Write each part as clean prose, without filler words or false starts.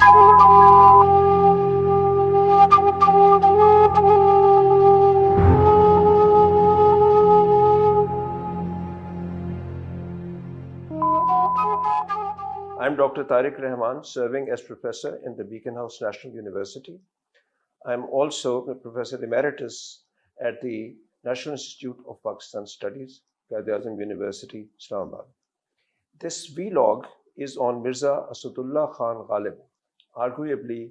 I'm Dr. Tariq Rahman, serving as professor in the Beacon House National University. I'm also a professor emeritus at the National Institute of Pakistan Studies, Quaid-e-Azam University, Islamabad. This vlog is on Mirza Asadullah Khan Ghalib, arguably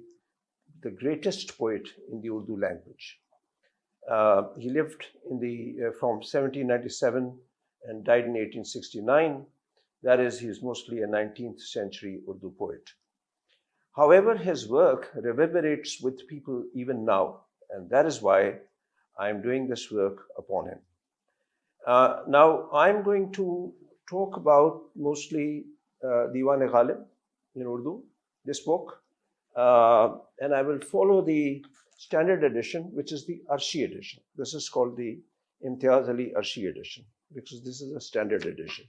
the greatest poet in the Urdu language. He lived from 1797 and died in 1869. That is, he is mostly a 19th century Urdu poet. However, his work reverberates with people even now, and that is why I'm doing this work upon him. Now, I'm going to talk about mostly Diwan-e-Ghalib in Urdu, this book, and I will follow the standard edition, which is the Arshi edition. This is called the Imtiaz Ali Arshi edition, because this is a standard edition.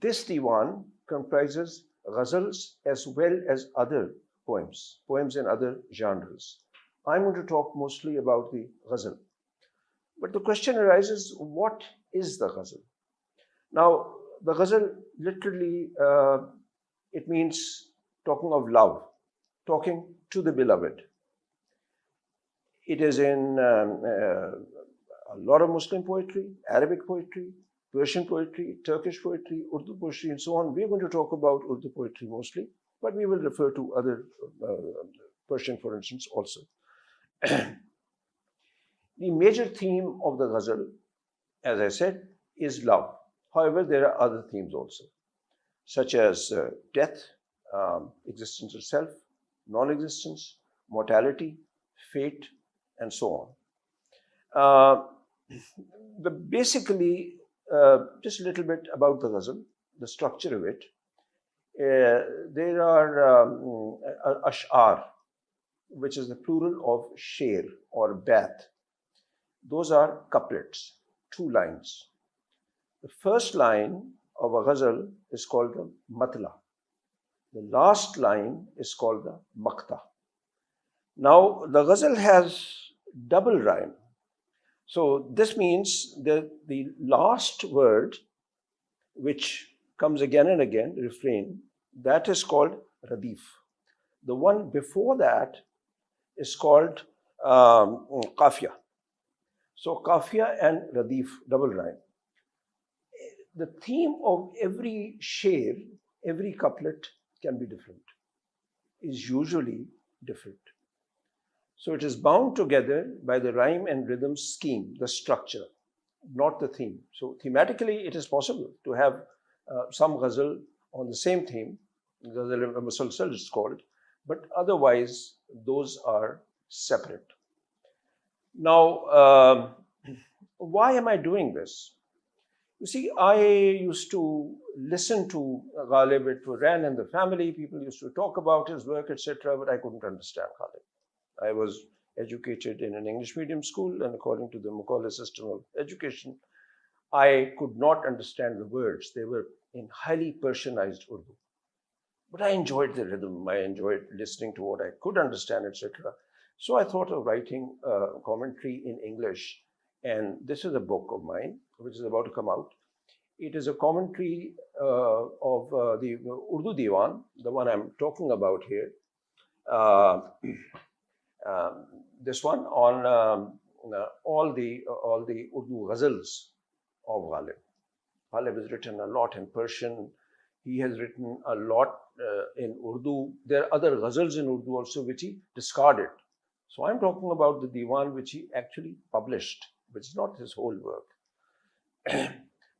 This Diwan comprises Ghazals as well as other poems in other genres. I'm going to talk mostly about the Ghazal. But the question arises, what is the Ghazal? Now, the Ghazal literally, it means talking of love, talking to the beloved. It is in a lot of Muslim poetry, Arabic poetry, Persian poetry, Turkish poetry, Urdu poetry, and so on. We're going to talk about Urdu poetry mostly, but we will refer to other Persian, for instance, also. The major theme of the Ghazal, as I said, is love. However, there are other themes also, such as death, existence itself, non-existence, mortality, fate, and so on. Basically, just a little bit about the Ghazal, the structure of it. There are ash'ar, which is the plural of sher or bath. Those are couplets, 2 lines. The first line of a Ghazal is called the matla. The last line is called the maqta. Now, the Ghazal has double rhyme. So this means that the last word, which comes again and again, refrain, that is called radif. The one before that is called qafiyah. So qafiyah and radif, double rhyme. The theme of every sher, every couplet can be different, is usually different. So it is bound together by the rhyme and rhythm scheme, the structure, not the theme. So thematically, it is possible to have some Ghazal on the same theme, Ghazal al-Musalsal is called, but otherwise, those are separate. Now, why am I doing this? You see, I used to listen to Ghalib. It ran in the family. People used to talk about his work, etc., but I couldn't understand Ghalib. I was educated in an English medium school, and according to the Macaulay system of education, I could not understand the words. They were in highly Persianized Urdu. But I enjoyed the rhythm. I enjoyed listening to what I could understand, etc. So I thought of writing a commentary in English. And this is a book of mine, which is about to come out. It is a commentary of the Urdu Diwan, the one I'm talking about here. This one on all the Urdu Ghazals of Ghalib. Ghalib has written a lot in Persian. He has written a lot in Urdu. There are other Ghazals in Urdu also which he discarded. So I'm talking about the Diwan which he actually published, which is not his whole work.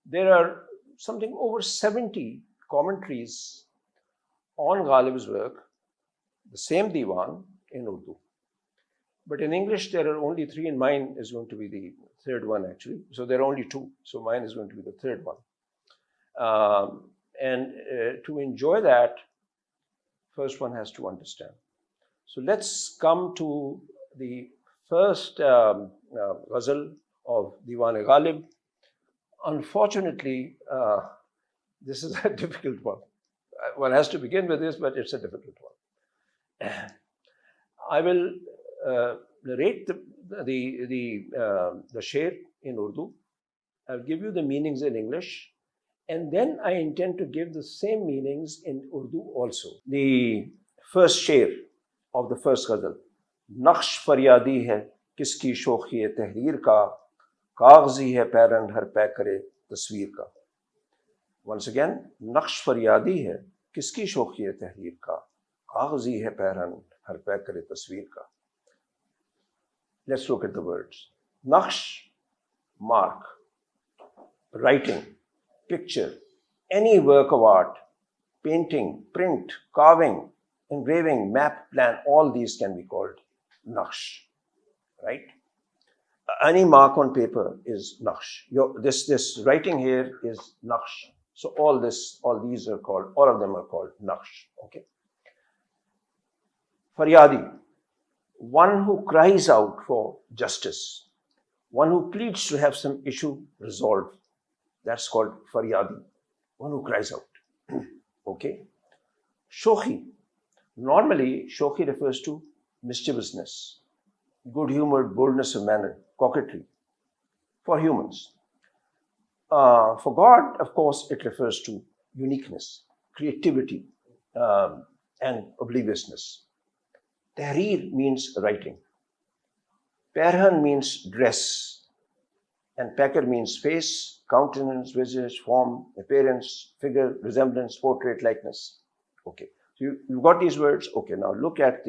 There are something over 70 commentaries on Ghalib's work, the same Diwan in Urdu. But in English, there are only 3, and mine is going to be the third one, actually. So there are only 2, so mine is going to be the third one. To enjoy that, first one has to understand. So let's come to the first Ghazal of Diwan-e-Ghalib. Unfortunately, this is a difficult one. one has to begin with this, but it's a difficult one. I will narrate the sher in Urdu. I'll give you the meanings in English, and then I intend to give the same meanings in Urdu also. The first sher of the first ghazal. Naqash Fariyadi hai kiski shokhi hai tahrir ka, कागजी है barren हर पै करे तस्वीर का. Once again, नक्श फरियादी है किसकी शौकी है तहरीर का, कागजी है पैरन हर पै करे तस्वीर का. Let's look at the words. Naqsh, mark, writing, picture, any work of art, painting, print, carving, engraving, map, plan, all these can be called naqsh, right? Any mark on paper is naqsh. This writing here is naqsh. So all these are called, all of them are called naqsh. Okay. Fariyadi, one who cries out for justice, one who pleads to have some issue resolved. That's called Fariyadi, one who cries out. Okay. Shokhi, normally Shokhi refers to mischievousness, good-humored boldness of manner, coquetry for humans. For God, of course, it refers to uniqueness, creativity, and obliviousness. Tahrir means writing. Perhan means dress. And Pakar means face, countenance, visage, form, appearance, figure, resemblance, portrait, likeness. Okay, so you've got these words. Okay, now look at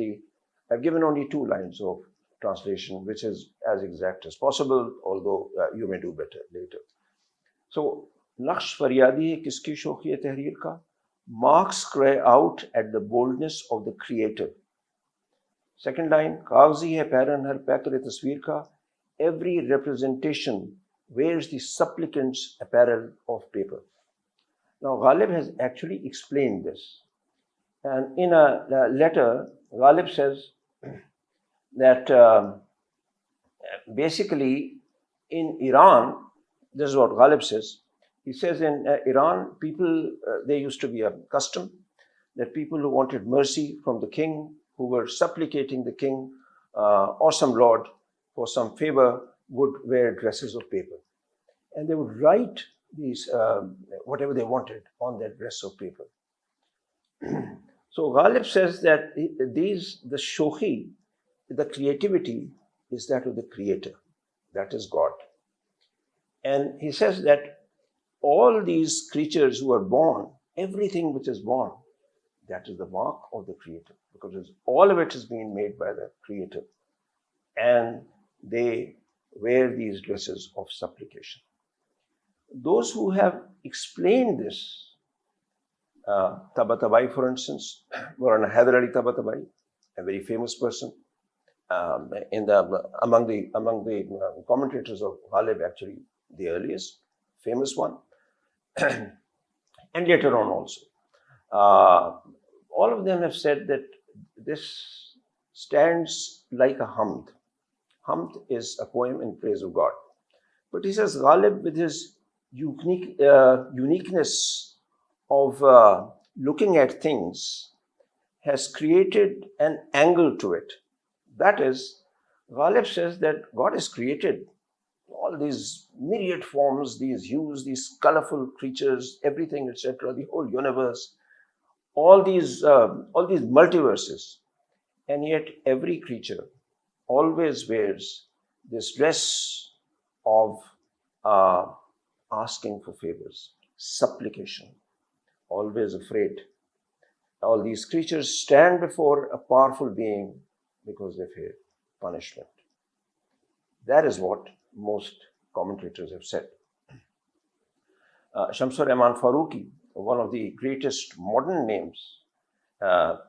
I've given only 2 lines of translation, which is as exact as possible, although you may do better later. So, Naqsh Fariyadi kiski shokhi hai tahrir ka, marks cry out at the boldness of the creator. Second line, Kaghzi hai pairan har pakre tasveer ka, every representation wears the supplicant's apparel of paper. Now, Ghalib has actually explained this. And in a letter, Ghalib says that basically in Iran, this is what Ghalib says. He says in Iran, people, there used to be a custom that people who wanted mercy from the king, who were supplicating the king or some lord for some favor, would wear dresses of paper. And they would write these, whatever they wanted on that dress of paper. So Ghalib says that the shokhi, the creativity is that of the creator, that is God. And he says that all these creatures who are born, everything which is born, that is the mark of the creator, because all of it is being made by the creator. And they wear these dresses of supplication. Those who have explained this, Tabatabai, for instance, Maulana Hyder Ali Tabatabai, a very famous person, among the commentators of Ghalib, actually the earliest, famous one, and later on also. All of them have said that this stands like a hamd. Hamd is a poem in praise of God. But he says Ghalib, with his uniqueness of looking at things, has created an angle to it. That is, Ghalib says that God has created all these myriad forms, these hues, these colorful creatures, everything, etc., the whole universe, all these multiverses, and yet every creature always wears this dress of asking for favors, supplication, always afraid. All these creatures stand before a powerful being because they fear punishment. That is what most commentators have said. Shamsur Rahman Farooqi, one of the greatest modern names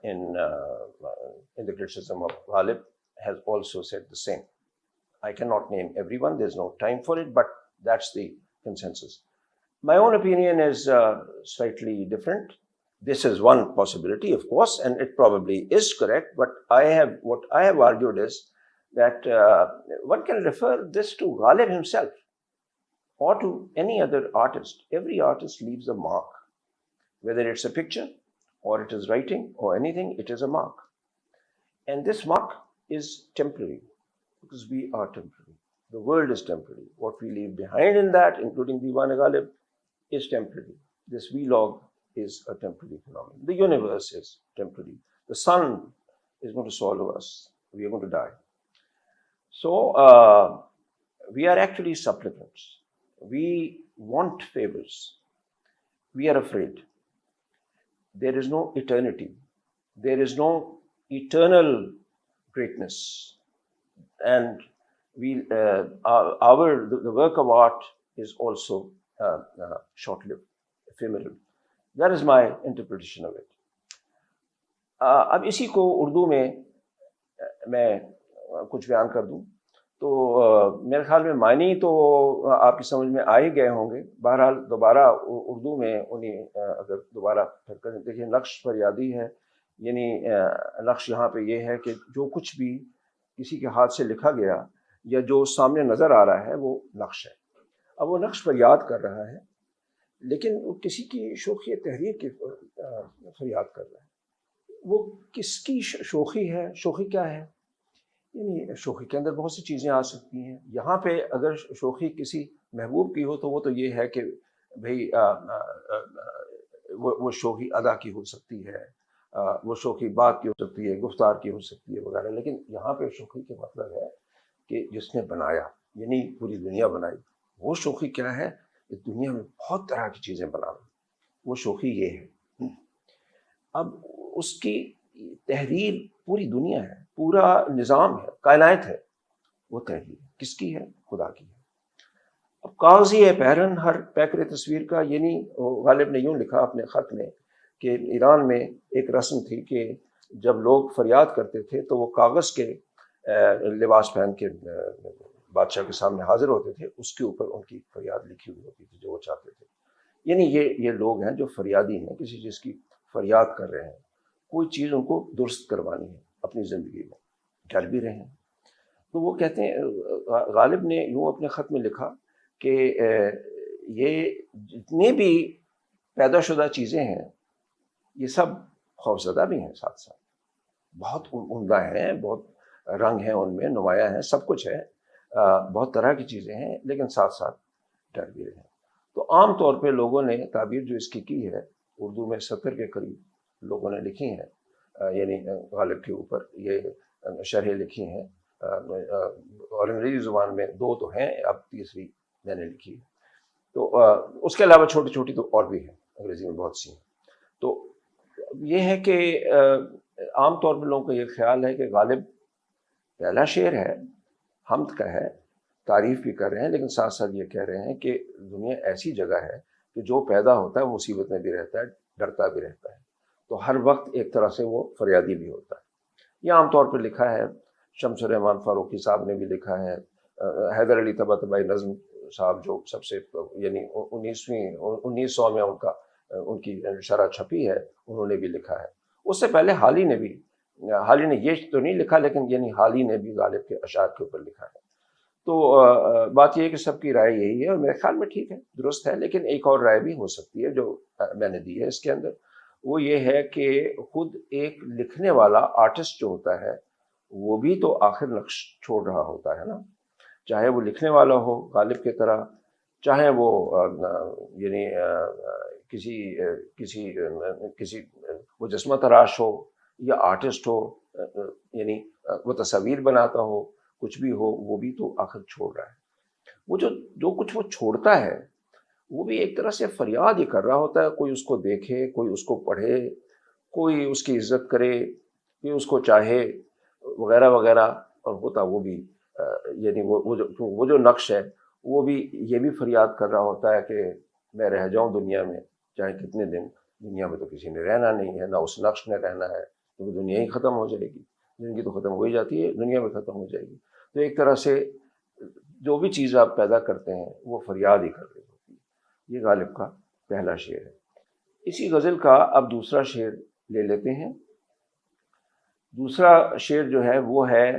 in the criticism of Ghalib, has also said the same. I cannot name everyone, there's no time for it, but that's the consensus. My own opinion is slightly different. This is one possibility, of course, and it probably is correct, but what I have argued is that one can refer this to Ghalib himself or to any other artist. Every artist leaves a mark, whether it's a picture or it is writing or anything, it is a mark. And this mark is temporary because we are temporary. The world is temporary. What we leave behind in that, including Diwan Ghalib, is temporary. This vlog is a temporary phenomenon. The universe is temporary. The sun is going to swallow us. We are going to die. So we are actually supplicants. We want favors. We are afraid. There is no eternity. There is no eternal greatness. And the work of art is also short-lived, ephemeral. That is my interpretation of it. اب اسی کو اردو میں کچھ بیان کر دوں تو میرے خیال میں معنی تو آپ کی سمجھ میں آ ہی گئے ہوں گے. بہرحال دوبارہ اردو میں انہیں اگر دوبارہ پھر کر دیکھیے، نقش فریادی ہے، یعنی نقش یہاں پہ یہ ہے کہ جو کچھ بھی کسی کے ہاتھ سے لکھا گیا یا جو سامنے نظر آ رہا ہے وہ نقش ہے. اب وہ نقش فریاد کر رہا ہے، لیکن وہ کسی کی شوخی تحریر کی فریاد کر رہا ہے. وہ کس کی شوخی ہے؟ شوخی کیا ہے؟ یعنی شوخی کے اندر بہت سی چیزیں آ سکتی ہیں. یہاں پہ اگر شوخی کسی محبوب کی ہو تو وہ تو یہ ہے کہ بھئی وہ شوخی ادا کی ہو سکتی ہے، وہ شوخی بات کی ہو سکتی ہے، گفتار کی ہو سکتی ہے وغیرہ. لیکن یہاں پہ شوخی کے مطلب ہے کہ جس نے بنایا، یعنی پوری دنیا بنائی. وہ شوخی کیا ہے؟ اس دنیا میں بہت طرح کی چیزیں بنانا، وہ شوخی یہ ہے. اب اس کی تحریر پوری دنیا ہے، پورا نظام ہے، کائنات ہے. وہ تحریر کس کی ہے؟ خدا کی ہے. اب کاغذی ہے پیرن ہر پیکر تصویر کا. یعنی غالب نے یوں لکھا اپنے خط میں کہ ایران میں ایک رسم تھی کہ جب لوگ فریاد کرتے تھے تو وہ کاغذ کے لباس پہن کے بادشاہ کے سامنے حاضر ہوتے تھے، اس کے اوپر ان کی فریاد لکھی ہوئی ہوتی تھی جو وہ چاہتے تھے. یعنی یہ لوگ ہیں جو فریادی ہیں، کسی چیز کی فریاد کر رہے ہیں، کوئی چیز ان کو درست کروانی ہے اپنی زندگی میں، ڈر بھی رہے ہیں. تو وہ کہتے ہیں، غالب نے یوں اپنے خط میں لکھا کہ یہ جتنے بھی پیدا شدہ چیزیں ہیں یہ سب خوفزدہ بھی ہیں، ساتھ ساتھ بہت عمدہ ہیں، بہت رنگ ہیں ان میں، نمایاں ہیں، سب کچھ ہے، بہت طرح کی چیزیں ہیں، لیکن ساتھ ساتھ ڈر بھی رہے ہیں. تو عام طور پہ لوگوں نے تعبیر جو اس کی ہے، اردو میں 70 کے قریب لوگوں نے لکھی ہیں، یعنی غالب کے اوپر یہ شرحیں لکھی ہیں، اور انگریزی زبان میں 2 تو ہیں، اب تیسری میں نے لکھی ہے. تو اس کے علاوہ چھوٹی چھوٹی تو اور بھی ہیں، انگریزی میں بہت سی ہیں. تو یہ ہے کہ عام طور پر لوگوں کا یہ خیال ہے کہ غالب پہلا شعر ہے، حمد کا ہے، تعریف بھی کر رہے ہیں، لیکن ساتھ ساتھ یہ کہہ رہے ہیں کہ دنیا ایسی جگہ ہے کہ جو پیدا ہوتا ہے مصیبت میں بھی رہتا ہے، ڈرتا بھی رہتا ہے. تو ہر وقت ایک طرح سے وہ فریادی بھی ہوتا ہے. یہ عام طور پر لکھا ہے. شمس الرحمان فاروقی صاحب نے بھی لکھا ہے. حیدر علی طباطبائی نظم صاحب جو سب سے یعنی 1900 میں ان کی شرح چھپی ہے، انہوں نے بھی لکھا ہے. اس سے پہلے حالی نے یہ تو نہیں لکھا، لیکن یعنی حالی نے بھی غالب کے اشعار کے اوپر لکھا ہے. تو بات یہ ہے کہ سب کی رائے یہی ہے، اور میرے خیال میں ٹھیک ہے، درست ہے. لیکن ایک اور رائے بھی ہو سکتی ہے جو میں نے دی ہے اس کے اندر. وہ یہ ہے کہ خود ایک لکھنے والا آرٹسٹ جو ہوتا ہے وہ بھی تو آخر نقش چھوڑ رہا ہوتا ہے نا. چاہے وہ لکھنے والا ہو غالب کی طرح، چاہے وہ یعنی کسی مجسمہ تراش ہو یا آرٹسٹ ہو، یعنی وہ تصاویر بناتا ہو، کچھ بھی ہو، وہ بھی تو آخر چھوڑ رہا ہے. وہ جو کچھ وہ چھوڑتا ہے وہ بھی ایک طرح سے فریاد ہی کر رہا ہوتا ہے. کوئی اس کو دیکھے، کوئی اس کو پڑھے، کوئی اس کی عزت کرے، کوئی اس کو چاہے وغیرہ وغیرہ. اور ہوتا وہ بھی یعنی وہ جو نقش ہے وہ بھی یہ بھی فریاد کر رہا ہوتا ہے کہ میں رہ جاؤں دنیا میں، چاہے کتنے دن. دنیا میں تو کسی نے رہنا نہیں ہے، نہ اس نقش نے رہنا ہے، کیونکہ دنیا ہی ختم ہو جائے گی. زندگی تو ختم ہو ہی جاتی ہے، دنیا میں ختم ہو جائے گی. تو ایک طرح سے جو بھی چیز آپ پیدا کرتے ہیں وہ فریاد ہی کر رہی ہوتی ہے. یہ غالب کا پہلا شعر ہے. اسی غزل کا اب دوسرا شعر لے لیتے ہیں. دوسرا شعر جو ہے وہ ہے،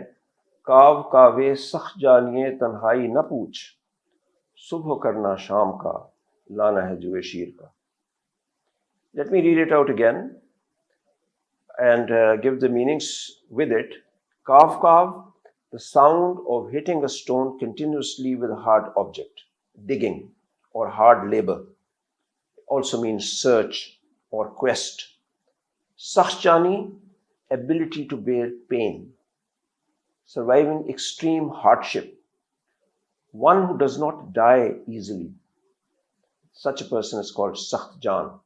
کاو کاوے سخت جانیے تنہائی نہ پوچھ، صبح کرنا شام کا لانا ہے جوئے شیر کا. Let me read it out again. and give the meanings with it. Kav kav, the sound of hitting a stone continuously with a hard object. Digging or hard labor also means search or quest. Sakhjani, ability to bear pain, surviving extreme hardship. One who does not die easily. Such a person is called Sakhjan.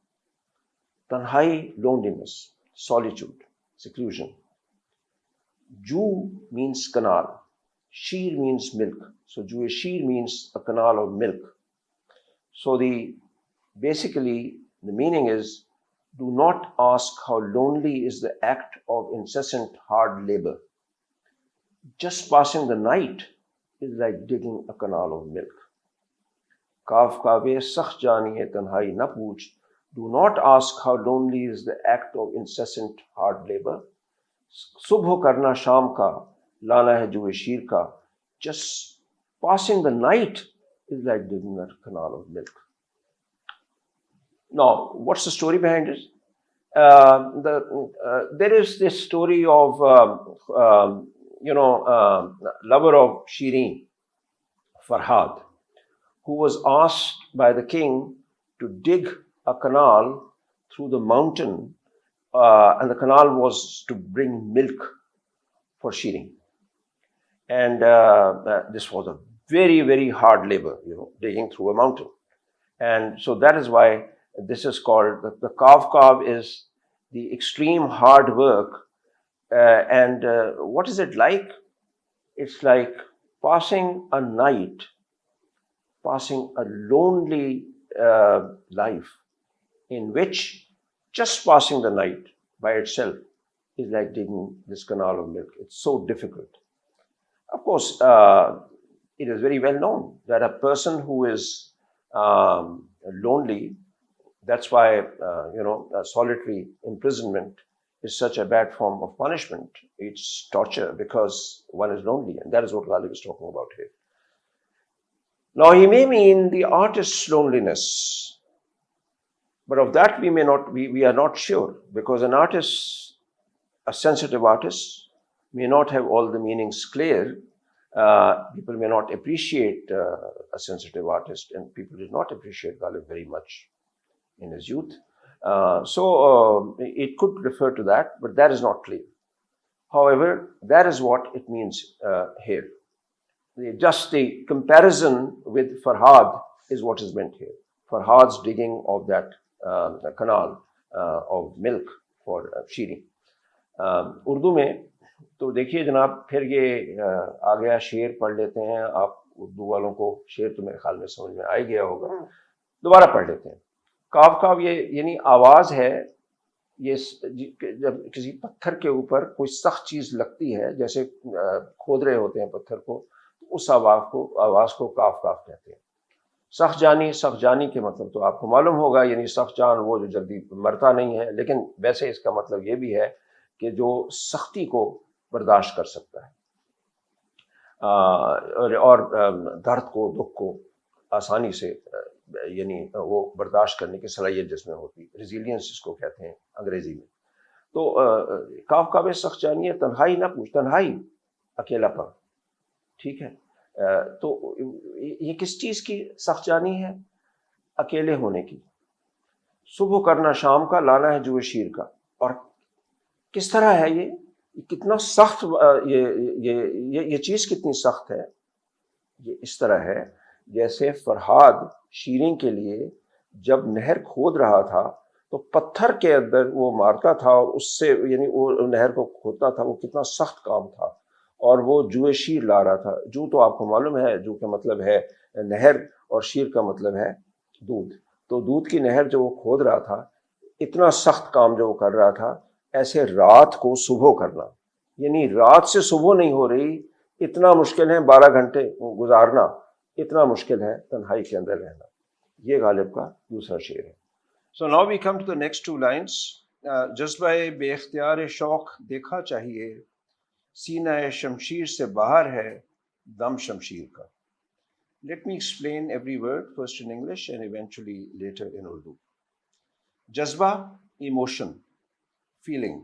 Tanhai, loneliness, solitude, seclusion. Ju means canal. Sheer means milk. So Ju sheer means a canal of milk. So basically the meaning is, do not ask how lonely is the act of incessant hard labor. Just passing the night is like digging a canal of milk. Kaaf kaave sakh janiye tanhai na pooch. Do not ask how lonely is the act of incessant hard labor. Subh karna sham ka, lana hai juwe sheer ka. Just passing the night is like digging a canal of milk. Now, what's the story behind it? There is this story of, lover of Shireen, Farhad, who was asked by the king to dig a canal through the mountain, and the canal was to bring milk for Shireen. And this was a very, very hard labor, digging through a mountain. And so that is why this is called, the Kav Kav is the extreme hard work. And what is it like? It's like passing a night, passing a lonely life in which just passing the night by itself is like digging this canal of milk. It's so difficult. Of course, it is very well known that a person who is lonely, that's why, solitary imprisonment is such a bad form of punishment. It's torture because one is lonely, and that is what Ghalib is talking about here. Now, he may mean the artist's loneliness, but of that we are not sure, because an artist, a sensitive artist, may not have all the meanings clear. People may not appreciate a sensitive artist, and people did not appreciate Ghalib very much in his youth. So it could refer to that, but that is not clear. However, that is what it means here. Just the comparison with Farhad is what is meant here. Farhad's digging of that canal of milk for Shireen. Urdu में तो देखिए जनाब, फिर ये आ गया, शेर पढ़ लेते हैं आप। उर्दू वालों को शेर तो मेरे ख्याल में समझ में आ ही गया होगा, दोबारा पढ़ लेते हैं। काव काव ये यानी आवाज़ है, ये जब किसी पत्थर के ऊपर कोई सख्त चीज़ लगती है, जैसे खोद रहे होते हैं पत्थर को, तो उस आवाज़ को काव काव कहते हैं। सख्जानी के मतलब तो आपको मालूम होगा, यानी सख्जान वो जो जल्दी मरता नहीं है, लेकिन वैसे इसका मतलब ये भी है कि जो सख्ती को बर्दाश्त कर सकता है, और दर्द को, दुख को आसानी से यानी वो बर्दाश्त करने की सलाहियत जिसमें होती है, रेजिलियंस इसको कहते हैं अंग्रेजी में। तो काव कावे सख्त जानिए तन्हाई ना पूछ, तन्हाई अकेलापन, ठीक है। तो ये किस चीज़ की सख्त जानी है? अकेले होने की। सुबह करना शाम का, लाना है जुए शीर का। और किस तरह है ये कितना सख्त, ये चीज़ कितनी सख्त है? ये इस तरह है जैसे फरहाद शीरीं के लिए जब नहर खोद रहा था तो पत्थर के अंदर वो मारता था और उससे यानी वो नहर को खोदता था, वो कितना सख्त काम था। और वो जुए शीर ला रहा था। जू तो आपको मालूम है, जू का मतलब है नहर और शीर का मतलब है दूध। तो दूध की नहर जो वो खोद रहा था, इतना सख्त काम जो वो कर रहा था, ऐसे रात को सुबह करना, यानी रात से सुबह नहीं हो रही, इतना मुश्किल है। 12 घंटे गुजारना इतना मुश्किल है तन्हाई के अंदर रहना। ये गालिब का दूसरा शेर है। So now we come to the next 2 lines. जज्बा बेख्तियार शौक देखा चाहिए, सीना शमशीर से बाहर है दम शमशीर का। Let me explain every word, first in English and eventually later in Urdu. Jazba, emotion, feeling,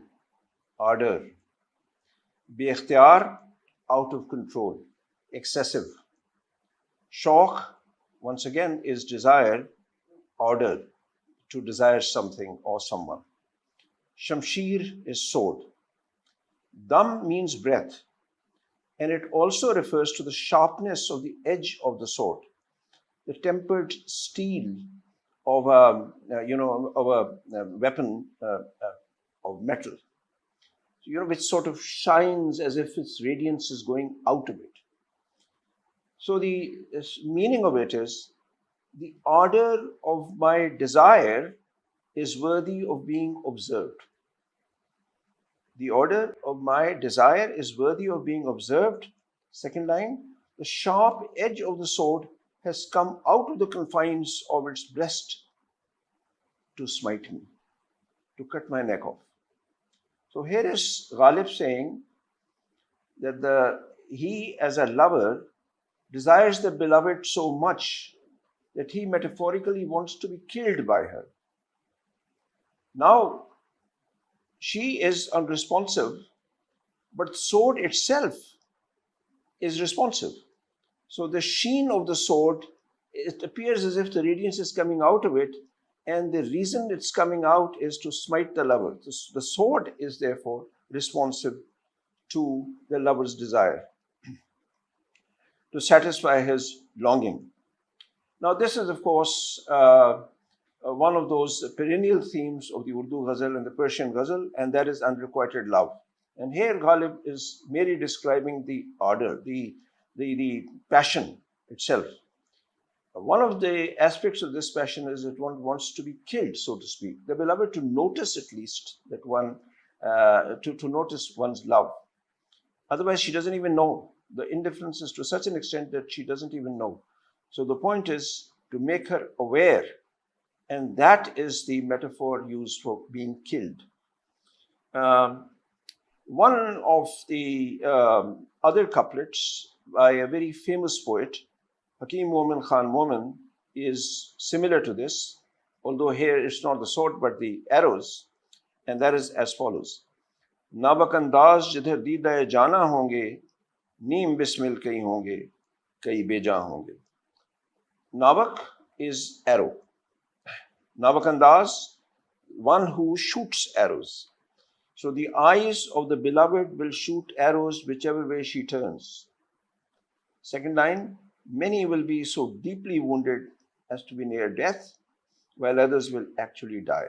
order. Bi-ikhtiyar, out of control, excessive. Shauq, once again, is desire, order, to desire something or someone. Shamshir is sword. Dam means breath, and it also refers to the sharpness of the edge of the sword, the tempered steel of a weapon of metal, which sort of shines as if its radiance is going out of it. So the meaning of it is, the order of my desire is worthy of being observed. The order of my desire is worthy of being observed. Second line, the sharp edge of the sword has come out of the confines of its breast to smite me, to cut my neck off. So here is Ghalib saying that he, as a lover, desires the beloved so much that he metaphorically wants to be killed by her. Now, she is unresponsive, but the sword itself is responsive. So the sheen of the sword, it appears as if the radiance is coming out of it, and the reason it's coming out is to smite the lover. The sword is therefore responsive to the lover's desire, to satisfy his longing. Now, this is, of course, one of those perennial themes of the Urdu Ghazal and the Persian Ghazal, and that is unrequited love. And here Ghalib is merely describing the ardor, the passion itself. One of the aspects of this passion is that one wants to be killed, so to speak. The beloved to notice at least that to notice one's love. Otherwise, she doesn't even know. The indifference is to such an extent that she doesn't even know. So the point is to make her aware, and that is the metaphor used for being killed. One of the other couplets by a very famous poet, Hakim Momin Khan Momin, is similar to this, although here it's not the sword but the arrows, and that is as follows. Nabak andaz jidhar deeda jana honge, neem bismil kai honge, kai beja honge. Nabak is arrow. Nabak andaz, one who shoots arrows. So the eyes of the beloved will shoot arrows whichever way she turns. Second line, many will be so deeply wounded as to be near death, while others will actually die.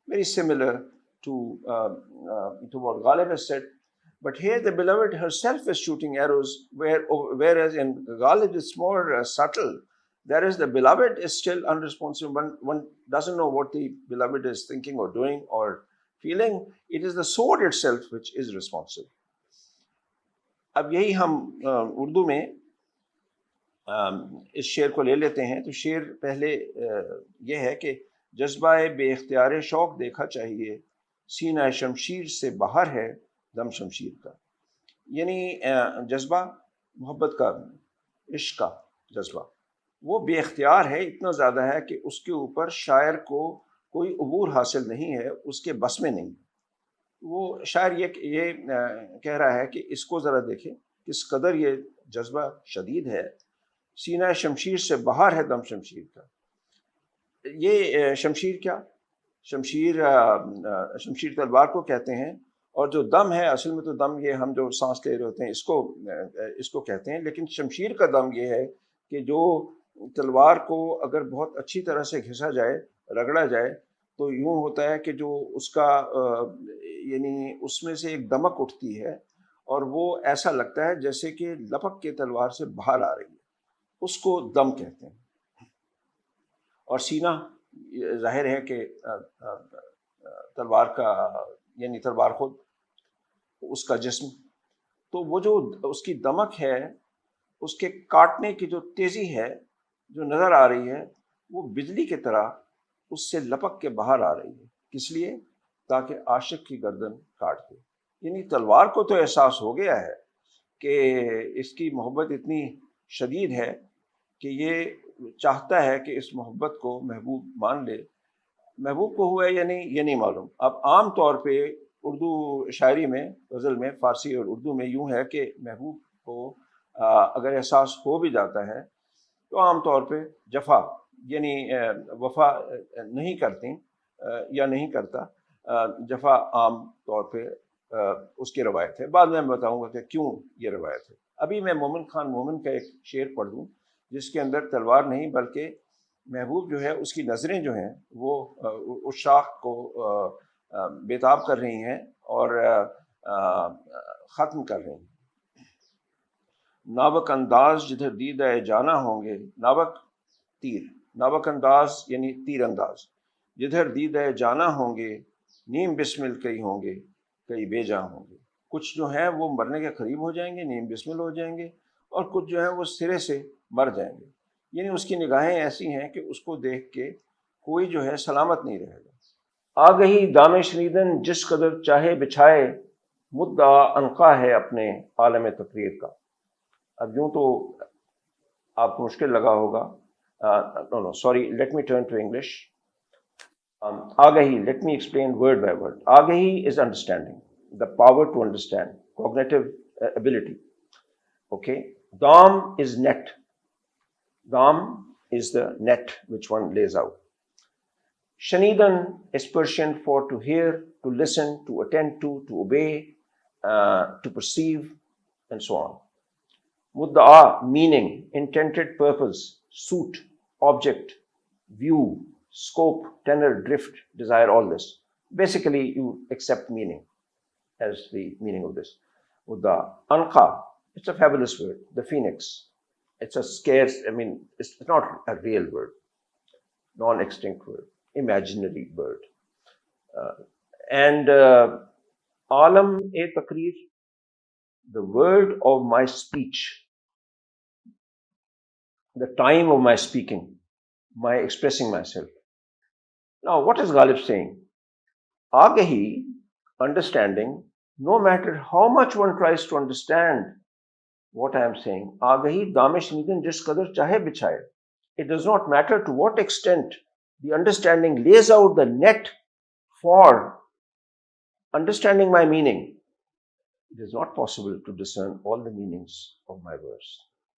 Very similar to what Ghalib has said. But here the beloved herself is shooting arrows, whereas in Ghalib it's more subtle. That is, the beloved is still unresponsive. One doesn't know what the beloved is thinking or doing or feeling. It is the sword itself which is responsive. अब यही हम उर्दू में इस शेर को ले लेते हैं. तो शेर पहले ये है कि जज्बाए बेख्तियार शौक देखा चाहिए, सीना शमशीर से बाहर है दम शमशीर का. यानी जज्बा मोहब्बत का, इश्क का जज्बा, वो बेख्तियार है, इतना ज़्यादा है कि उसके ऊपर शायर को कोई अबूर हासिल नहीं है, उसके बस में नहीं. वो शायर ये कह रहा है कि इसको ज़रा देखें किस कदर ये जज्बा शदीद है. सीना शमशीर से बाहर है दम शमशीर का. ये शमशीर क्या? शमशीर तलवार को कहते हैं, और जो दम है, असल में तो दम ये हम जो सांस ले रहे होते हैं इसको कहते हैं. लेकिन शमशीर का दम ये है कि जो तलवार को अगर बहुत अच्छी तरह से घिसा जाए, रगड़ा जाए, तो यूँ होता है कि जो उसका यानी उसमें से एक दमक उठती है और वो ऐसा लगता है जैसे कि लपक के तलवार से बाहर आ रही है, उसको दम कहते हैं. और सीना जाहिर है कि तलवार का यानी तलवार खुद, उसका जिस्म, तो वो जो उसकी दमक है, उसके काटने की जो तेज़ी है जो नज़र आ रही है, वो बिजली की तरह उससे लपक के बाहर आ रही है. किस लिए? ताकि आशिक की गर्दन काट दे. यानी तलवार को तो एहसास हो गया है कि इसकी मोहब्बत इतनी शदीद है कि ये चाहता है कि इस मोहब्बत को महबूब मान ले. महबूब को हुआ या नहीं ये नहीं मालूम. अब आम तौर पे اردو شاعری میں، غزل میں، فارسی اور اردو میں یوں ہے کہ محبوب کو اگر احساس ہو بھی جاتا ہے تو عام طور پہ جفا یعنی وفا نہیں کرتی یا نہیں کرتا، جفا عام طور پہ اس کی روایت ہے. بعد میں بتاؤں گا کہ کیوں یہ روایت ہے. ابھی میں مومن خان مومن کا ایک شعر پڑھ دوں جس کے اندر تلوار نہیں بلکہ محبوب جو ہے اس کی نظریں جو ہیں وہ اس شاخ کو بےتاب کر رہی ہیں اور ختم کر رہی ہیں. ناوک انداز جدھر دیدہ جانا ہوں گے، ناوک تیر، ناوک انداز یعنی تیر انداز، جدھر دیدہ جانا ہوں گے، نیم بسمل کئی ہوں گے، کئی بے جاں ہوں گے. کچھ جو ہیں وہ مرنے کے قریب ہو جائیں گے، نیم بسمل ہو جائیں گے، اور کچھ جو ہیں وہ سرے سے مر جائیں گے. یعنی اس کی نگاہیں ایسی ہیں کہ اس کو دیکھ کے کوئی جو ہے سلامت نہیں رہے گا. آگہی دام شنیدن جس قدر چاہے بچھائے، مدعا عنقا ہے اپنے عالم تقریر کا. اب یوں تو آپ کو مشکل لگا ہوگا. No, sorry, let me turn to English. Agahi, let me explain word by word. Agahi is understanding, the power to understand, cognitive ability. Okay. Dam is net. Dam is the net which one lays out. Shanidan is Persian for to hear, to listen, to attend to obey, to perceive, and so on. Mudda'a, meaning, intended purpose, suit, object, view, scope, tenor, drift, desire, all this. Basically, you accept meaning as the meaning of this. Mudda'a. Anqa, it's a fabulous word, the phoenix. It's a scarce, it's not a real word, non-extinct word, imaginary word. Alam-e-taqreer, the word of my speech, the time of my speaking, my expressing myself. Now, what is Ghalib saying? Agahi, understanding, no matter how much one tries to understand what I am saying, Agahi damish nidan jis qadar chahe bichaye. It does not matter to what extent the understanding lays out the net for understanding my meaning. It is not possible to discern all the meanings of my verse.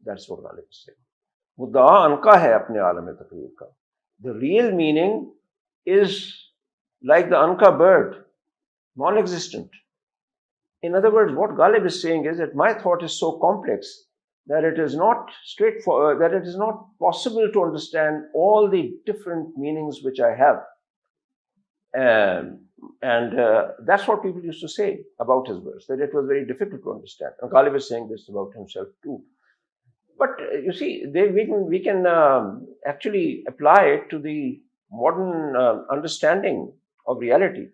That's what Ghalib is saying. مدعا عنقا ہے اپنے عالم تقریر کا. The real meaning is like the anka bird, non-existent. In other words, what Ghalib is saying is that my thought is so complex that it is not straightforward, that it is not possible to understand all the different meanings which I have. And that's what people used to say about his verse, that it was very difficult to understand. And Ghalib is saying this about himself too. But you see, we can actually apply it to the modern understanding of reality,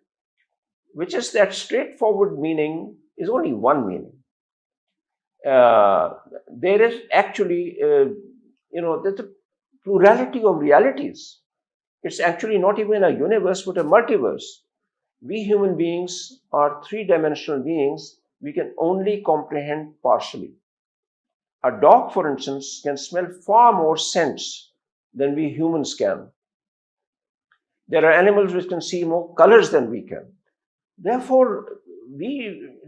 which is that straightforward meaning is only one meaning. There is actually, there's a plurality of realities. It's actually not even a universe, but a multiverse. We human beings are three-dimensional beings. We can only comprehend partially. A dog, for instance, can smell far more scents than we humans can. There are animals which can see more colors than we can. Therefore, we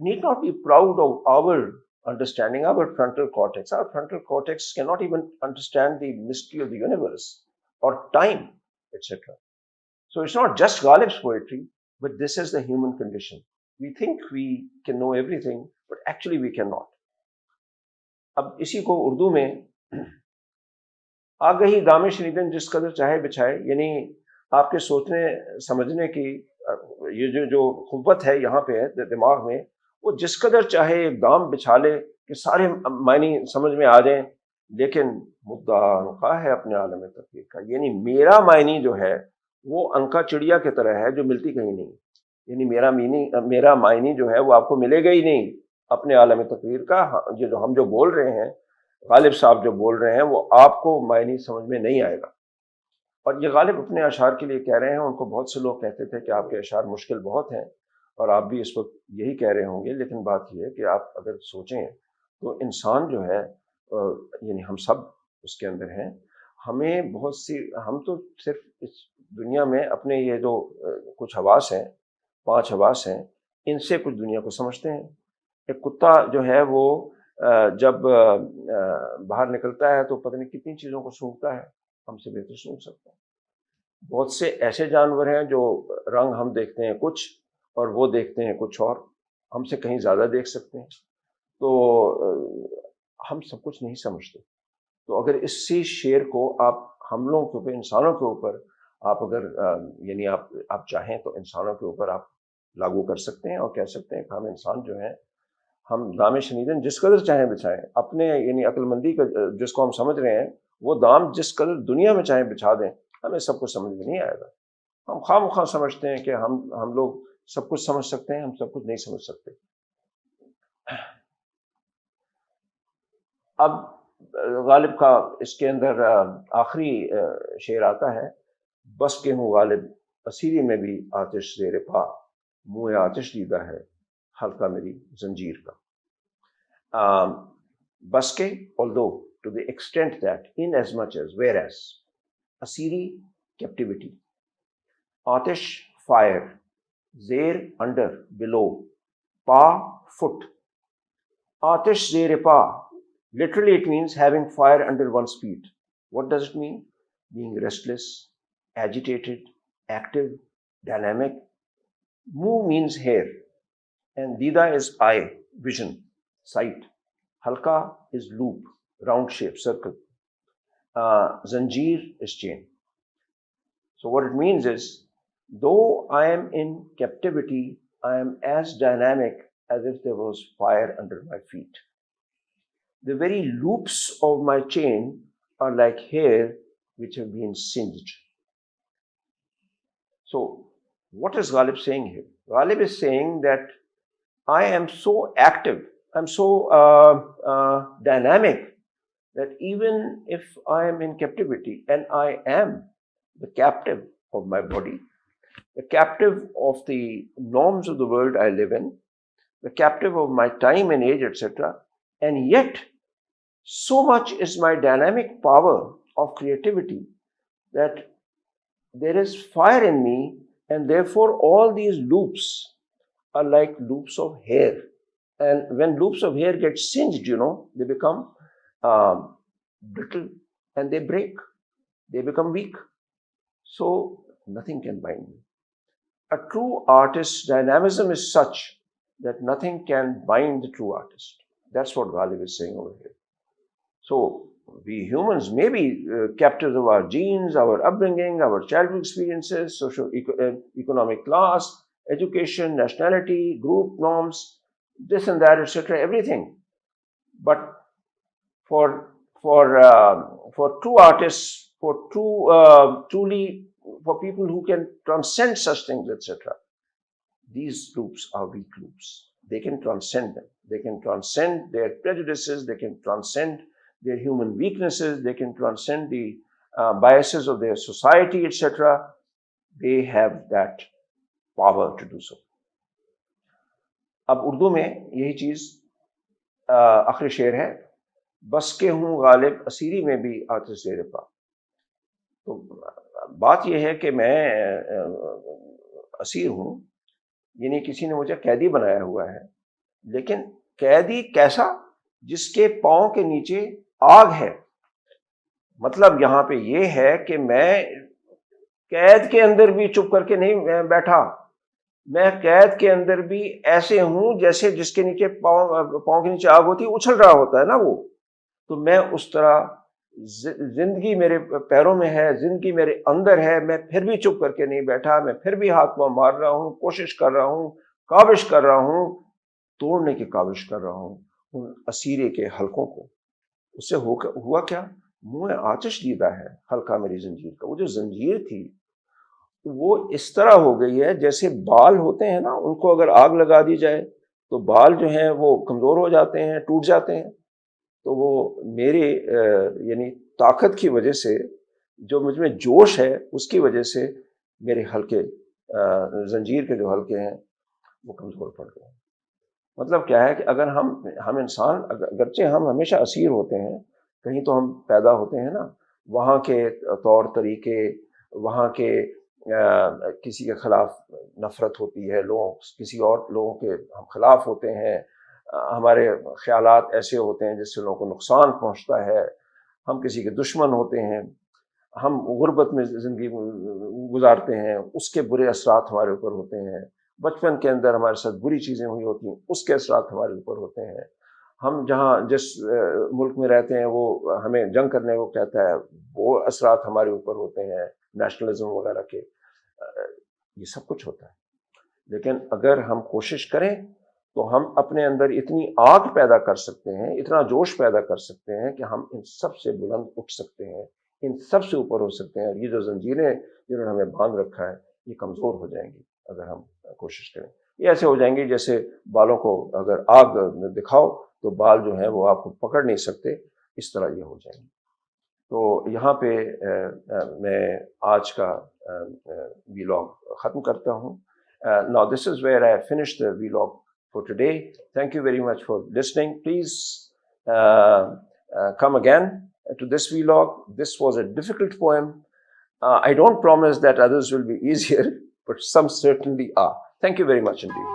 need not be proud of our understanding, our frontal cortex. Our frontal cortex cannot even understand the mystery of the universe or time, etc. So it's not just Ghalib's poetry, but this is the human condition. We think we can know everything, but actually we cannot. اب اسی کو اردو میں آگہی دامش ندن جس قدر چاہے بچھائے، یعنی آپ کے سوچنے سمجھنے کی یہ جو قوت ہے یہاں پہ ہے دماغ میں، وہ جس قدر چاہے ایک دام بچھا لے کہ سارے معنی سمجھ میں آ جائیں، لیکن مدعا عنقا ہے اپنے عالم تقریر کا. یعنی میرا معنی جو ہے وہ عنقا چڑیا کی طرح ہے جو ملتی کہیں نہیں. یعنی میرا معنی جو ہے وہ آپ کو ملے گا ہی نہیں اپنے عالم تقریر کا. یہ جو ہم جو بول رہے ہیں، غالب صاحب جو بول رہے ہیں، وہ آپ کو معنی سمجھ میں نہیں آئے گا. اور یہ غالب اپنے اشعار کے لیے کہہ رہے ہیں. ان کو بہت سے لوگ کہتے تھے کہ آپ کے اشعار مشکل بہت ہیں، اور آپ بھی اس وقت یہی کہہ رہے ہوں گے. لیکن بات یہ ہے کہ آپ اگر سوچیں تو انسان جو ہے، یعنی ہم سب اس کے اندر ہیں. ہمیں بہت سی، ہم تو صرف اس دنیا میں اپنے یہ جو کچھ حواس ہیں، 5 حواس ہیں، ان سے کچھ دنیا کو سمجھتے ہیں. ایک کتا جو ہے وہ جب باہر نکلتا ہے تو پتہ نہیں کتنی چیزوں کو سونگھتا ہے، ہم سے بہتر سونگھ سکتا ہے. بہت سے ایسے جانور ہیں جو رنگ ہم دیکھتے ہیں کچھ اور وہ دیکھتے ہیں کچھ اور، ہم سے کہیں زیادہ دیکھ سکتے ہیں. تو ہم سب کچھ نہیں سمجھتے. تو اگر اسی شعر کو آپ ہم لوگوں کے اوپر، انسانوں کے اوپر آپ اگر یعنی آپ چاہیں تو انسانوں کے اوپر آپ لاگو کر سکتے ہیں اور کہہ سکتے ہیں کہ ہم انسان جو ہیں ہم دام شنیدن جس قدر چاہیں بچھائیں اپنے یعنی عقل مندی کا جس کو ہم سمجھ رہے ہیں وہ دام جس قدر دنیا میں چاہیں بچھا دیں، ہمیں سب کچھ سمجھ میں نہیں آئے گا. ہم خواہ مخواہ سمجھتے ہیں کہ ہم لوگ سب کچھ سمجھ سکتے ہیں، ہم سب کچھ نہیں سمجھ سکتے. اب غالب کا اس کے اندر آخری شعر آتا ہے، بس کے ہوں غالب اسیری میں بھی آتش زیر پا، منہ آتش دیدہ ہے حلقہ میری زنجیر کا. بس کے although to the extent that in as much as whereas asiri captivity, آتش fire, زیر under below, pa foot. آتش زیر پا literally it means having fire under one's feet. What does it mean? Being restless, agitated, active, dynamic. Mu means hair and dida is eye, vision, sight. Halka is loop, round shape, circle. Zanjeer is chain. So what it means is, though I am in captivity, I am as dynamic as if there was fire under my feet. The very loops of my chain are like hair which have been singed. So what is Ghalib saying here? Ghalib is saying that I am so active, I'm so dynamic that even if I am in captivity, and I am the captive of my body, the captive of the norms of the world I live in, the captive of my time and age, etc., and yet so much is my dynamic power of creativity that there is fire in me, and therefore all these loops are like loops of hair. And when loops of hair get singed, they become brittle and they break, they become weak. So nothing can bind me. A true artist's dynamism is such that nothing can bind the true artist. That's what Ghalib is saying over here. So we humans may be captives of our genes, our upbringing, our childhood experiences, socio-economic class, education, nationality, group norms, this and that, etc., everything. But for true artists, for truly for people who can transcend such things, etc., these loops are weak loops. They can transcend them. They can transcend their prejudices. They can transcend their human weaknesses. They can transcend the biases of their society, etc. They have that power to do so. اب اردو میں یہی چیز آخری شعر ہے، بس کے ہوں غالب اسیری میں بھی آتش زیر پا. تو بات یہ ہے کہ میں اسیر ہوں، یعنی کسی نے مجھے قیدی بنایا ہوا ہے، لیکن قیدی کیسا؟ جس کے پاؤں کے نیچے آگ ہے. مطلب یہاں پہ یہ ہے کہ میں قید کے اندر بھی چپ کر کے نہیں بیٹھا، میں قید کے اندر بھی ایسے ہوں جیسے جس کے نیچے پاؤں کے نیچے آگ ہوتی ہے، اچھل رہا ہوتا ہے نا وہ. تو میں اس طرح زندگی میرے پیروں میں ہے، زندگی میرے اندر ہے، میں پھر بھی چپ کر کے نہیں بیٹھا، میں پھر بھی ہاتھ پاؤں مار رہا ہوں، کوشش کر رہا ہوں، کاوش کر رہا ہوں، توڑنے کی کاوش کر رہا ہوں ان اسیرے کے حلقوں کو. اس سے ہوا کیا؟ منہ آتش دیدہ ہے حلقہ میری زنجیر کا. وہ جو زنجیر تھی وہ اس طرح ہو گئی ہے جیسے بال ہوتے ہیں نا، ان کو اگر آگ لگا دی جائے تو بال جو ہیں وہ کمزور ہو جاتے ہیں، ٹوٹ جاتے ہیں. تو وہ میرے یعنی طاقت کی وجہ سے، جو مجھ میں جوش ہے اس کی وجہ سے میرے حلقے، زنجیر کے جو حلقے ہیں وہ کمزور پڑ گئے. مطلب کیا ہے کہ اگر ہم انسان اگرچہ ہم ہمیشہ اسیر ہوتے ہیں، کہیں تو ہم پیدا ہوتے ہیں نا، وہاں کے طور طریقے، وہاں کے کسی کے خلاف نفرت ہوتی ہے، کسی اور لوگوں کے ہم خلاف ہوتے ہیں، ہمارے خیالات ایسے ہوتے ہیں جس سے لوگوں کو نقصان پہنچتا ہے، ہم کسی کے دشمن ہوتے ہیں، ہم غربت میں زندگی گزارتے ہیں، اس کے برے اثرات ہمارے اوپر ہوتے ہیں، بچپن کے اندر ہمارے ساتھ بری چیزیں ہوئی ہوتی ہیں، اس کے اثرات ہمارے اوپر ہوتے ہیں، ہم جس ملک میں رہتے ہیں وہ ہمیں جنگ کرنے کو کہتا ہے، وہ اثرات ہمارے اوپر ہوتے ہیں، نیشنلزم وغیرہ کے، یہ سب کچھ ہوتا ہے۔ لیکن اگر ہم کوشش کریں تو ہم اپنے اندر اتنی آگ پیدا کر سکتے ہیں، اتنا جوش پیدا کر سکتے ہیں کہ ہم ان سب سے بلند اٹھ سکتے ہیں، ان سب سے اوپر ہو سکتے ہیں۔ یہ جو زنجیریں جنہوں نے ہمیں باندھ رکھا ہے یہ کمزور ہو جائیں گی اگر ہم کوشش کریں۔ یہ ایسے ہو جائیں گے جیسے بالوں کو اگر آگ دکھاؤ تو بال جو ہیں وہ آپ کو پکڑ نہیں سکتے، اس طرح یہ ہو جائیں گے۔ تو یہاں پہ میں آج کا ویلاگ ختم کرتا ہوں۔ Now this is where I have finished the vlog for today. Thank you very much for listening. Please come again to this vlog. This was a difficult poem. I don't promise that others will be easier, but some certainly are. Thank you very much indeed.